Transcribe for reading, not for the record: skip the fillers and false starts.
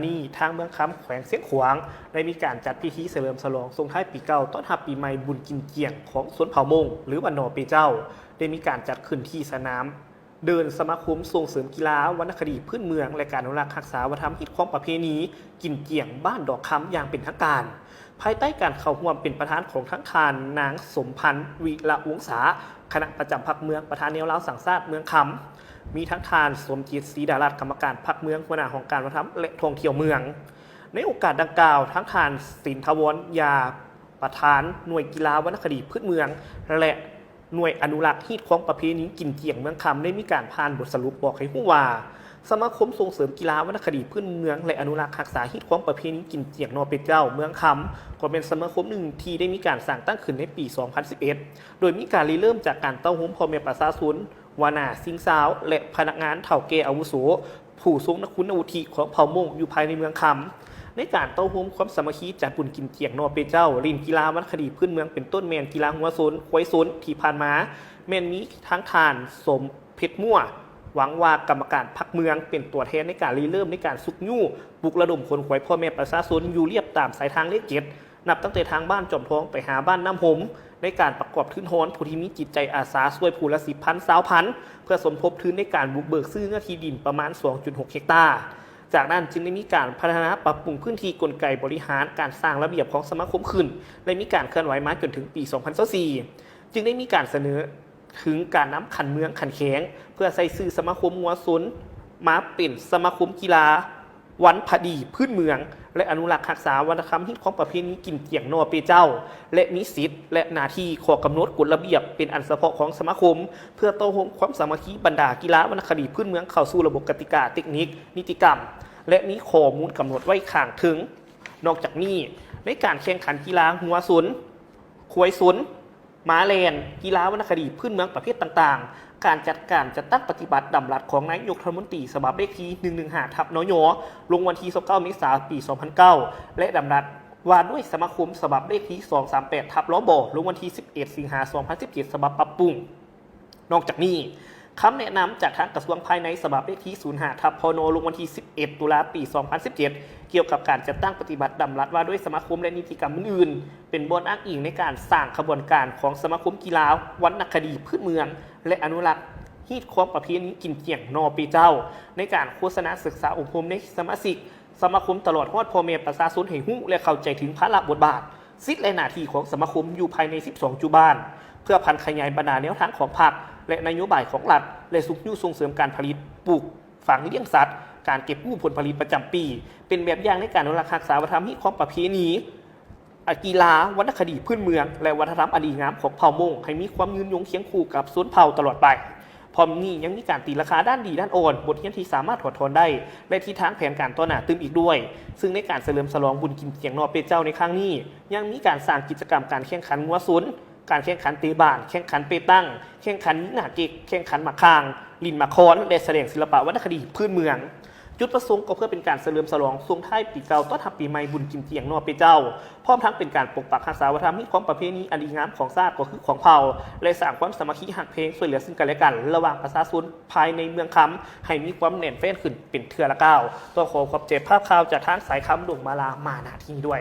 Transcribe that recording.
นี่ทางเมืองคำแขวงเสียงขวางได้มีการจัดพิธีเฉลิมฉลองส่งท้ายปีเก่าต้อนรับปีใหม่บุญกินเกียงของสวนเผ่ามงหรือวันนอเปเจ้าได้มีการจัดขึ้นที่สนามเดินสมาคมส่งเสริมกีฬาวรรณคดีพื้นเมืองและการอนุรักษ์รักษาวัฒนธรรมฮิตของประเพณีกินเกียงบ้านดอกคำอย่างเป็นทางการภายใต้การเข้าร่วมเป็นประธานของทั้งทานนางสมพันธ์วิระวงศาคณะประจำพรรคเมืองประธานแนวเล่าสังสาเมืองคำมีทั้งทานสมจิตศรีดารัตน์กรรมการพรรคเมืองหัวหน้าของการวัฒนธรรมและท่องเที่ยวเมืองในโอกาสดังกล่าวทั้งทานสินทวรยาประธานหน่วยกีฬาวรรณคดีพื้นเมืองและหน่วยอนุรักษ์ฮิตของประเพณีกินเกียงเมืองคำได้มีการผ่านบทสรุปบอกให้ผู้ว่าสมาคมส่งเสริมกีฬาวรรณคดีพื้นเมืองและอนุรักษ์รักษาฮิตของประเพณีกินเกียงนอเป็ดเจ้าเมืองคำก็เป็นสมาคมหนึ่งที่ได้มีการสร้างตั้งขึ้นในปี 2011 โดยมีการริเริ่มจากการเต้าหู้พ่อแม่ประชาชนวานาสิงสาวและพนักงานเถ่าแก่อาวุโสผู้ทรงคุณวุฒิของเผ่ามงอยู่ภายในเมืองคำในการเต้าหู้ความสามัคคีจัดบุญกินเกียงนอเป็ดเจ้าลินกีฬาวรรณคดีพื้นเมืองเป็นต้นแมนกีฬาหัวโซนควายโซนที่ผ่านมาแมนมีทั้งทานสมเพชรมั่วหวังว่ากรรมการพรรคเมืองเป็นตัวแทนในการริเริ่มในการสุกยู่บุกระดมคนขวยพ่อแม่ประชาชนอยู่เรียบตามสายทางเลขเจ็ดนับตั้งแต่ทางบ้านจอมทองไปหาบ้านน้ำหมในการประกอบทื้นฮอนผู้ที่มีจิตใจอาสาช่วยผู้ละ10,000 20,000เพื่อสมทบทุนในการบุกเบิกซื้อเนื้อที่ดินประมาณ 2.6 เฮกตาร์จากนั้นจึงได้มีการพัฒนาปรับปรุงพื้นที่กลไกบริหารการสร้างระเบียบของสมาคมขึ้นและมีการเคลื่อนไหวมาจนถึงปี 2024 จึงได้มีการเสนอถึงการนำขันเมืองขันแข็งเพื่อใส่ซื้อสมาคมงัวซนมาเป็นสมาคมกีฬาวันพดีพื้นเมืองและอนุรักษ์รักษาวัฒนธรรมฮิตของประเพณีกินเกียงนอเปเจ้าและมีสิทธิ์และหน้าที่ขอกำหนดกฎระเบียบเป็นอันเฉพาะของสมาคมเพื่อโต้โหมความสามัคคีบรรดากีฬาวรรณคดีพื้นเมืองเข้าสู่ระบบกติกาเทคนิคนิติกรรมและมีข้อมูลกำหนดไว้ข้างถึงนอกจากนี้ในการแข่งขันกีฬาหัวซนควยซนม้าแลนกีฬาวรรณคดีพื้นเมืองประเภทต่างๆการจัดการจัดตั้งปฏิบัติดำรัสของนายกรัฐมนตรีฉบับเลขที่115/นย.ลงวันที่29 เมษายน ปี 2009 และดำรัสว่าด้วยสมาคมฉบับเลขที่238/ลบลงวันที่11 สิงหาคม 2017 ฉบับปรับปรุงนอกจากนี้คำแนะนำจากทางกระทรวงภายในฉบับเลขที่05/พน.ลงวันที่11 ตุลาคม ปี 2017 เกี่ยวกับการจัดตั้งปฏิบัติดำรัสว่าด้วยสมาคมและนิติกรรมอื่นๆเป็นบนอ้างอิงในการสร้างขบวนการของสมาคมกีฬาวรรณคดีพื้นเมืองและอนุรักษ์ฮีตของประเพณีกินเกียงนอปีเจ้าในการโฆษณาศึกษาอบรมในสมาชิกสมาคมตลอดฮอดพ่อแม่ประชาชนให้ฮู้และเข้าใจถึงภาระบทบาทสิทธิและหน้าที่ของสมาคมอยู่ภายใน12จุบ้านเพื่อพันขยายบรรดาแนวทางของพรรคและนโยบายของรัฐและสุขยุ่ส่งเสริมการผลิตปลูกฝังเลี้ยงสัตว์การเก็บกู้ผลผลิตประจำปีเป็นแบบอย่างในการอนุรักษ์รักษาวัฒนธรรมของประเพณีกีฬาวรรณคดีพื้นเมืองและวัฒนธรรมอดีงามของเผ่ามงให้มีความยืนยงเคียงคู่กับสวนเผ่าตลอดไปพร้อมนี้ยังมีการตีราคาด้านดีด้านอ่อนบทเรียนที่สามารถถอดถอนได้และที่ทางแผนการต่อหน้าตึมอีกด้วยซึ่งในการเฉลิมฉลองบุญกินเกียงนอเป็ดเจ้าในครั้งนี้ยังมีการสร้างกิจกรรมการแข่งขันงัวซนการแข่งขันเตะบานแข่งขันเปตั้งแข่งขันหน้าเก็กแข่งขันหมากคางลินหมากคอนและแสดงศิลปะวรรณคดีพื้นเมืองจุดประสงค์ก็เพื่อเป็นการเฉลิมฉลองส่งท้ายปีเก่าต้อนรับปีใหม่บุญกินเกียงนอเป็ดเจ้าพร้อมทั้งเป็นการปกปักรักษาวัฒนธรรมของประเพณีอันดีงามของชาติก็คือของเผ่าและสร้างความสามัคคีหักเพลงช่วยเหลือซึ่งกันและกันระหว่างประชาชนภายในเมืองคำให้มีความแน่นแฟ้นขึ้นเป็นเทื่อละก้าวต้องขอขอบใจภาพข่าวจากทางสายคำดวงมาลามาณที่ด้วย